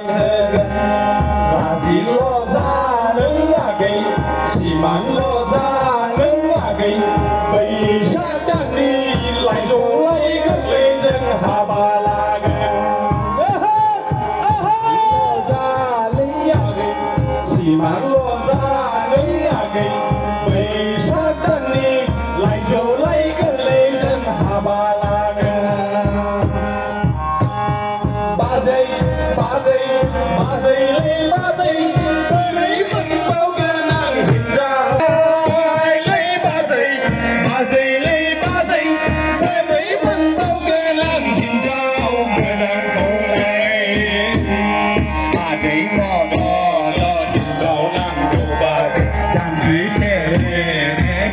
là gì lo ra nâng là gầy chỉ mang lo ra nâng là gầy bây sát đang đi lại rồi lấy cất lên dân hà bà là gần lo ra nâng là gầy chỉ mang lo ra nâng là gầy bây sát đang đi lại rồi lấy cất lên dân hà bà là gần ba giây lấy ba giây tôi lấy vẫn bao cơ nàng hiện ra lấy ba giây lấy ba giây tôi lấy vẫn bao cơ nàng hiện ra cơ nàng không ai đấy mò đó hiện rau nàng đầu ba giây dàn dưới xe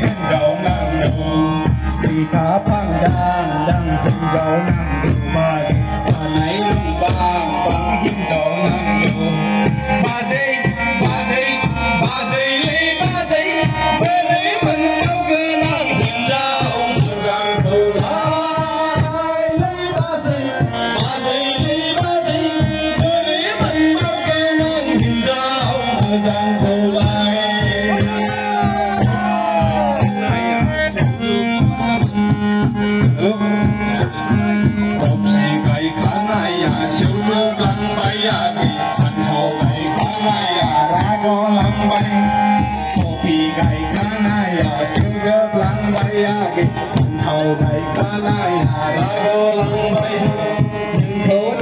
hiện rau nàng đầu đi cá phang đang hiện rau nàng đầu ba giây này lưng bang hiện rau nàng đầu ba giây lấy ba giây với lấy phần cao cơ nàng hiện ra ông cơ giang thâu lai lấy ba giây lấy ba giây với lấy phần cao cơ nàng hiện ra ông cơ giang thâu lai hôm nay ngày khá ngày siêu dương lăng bay kỳ thành hậu ngày khá ngày ra có lăng bay hồ kỳ ngày khá ngày siêu dương lăng bay kỳ thành hậu ngày khá ngày ra có lăng bay những khổ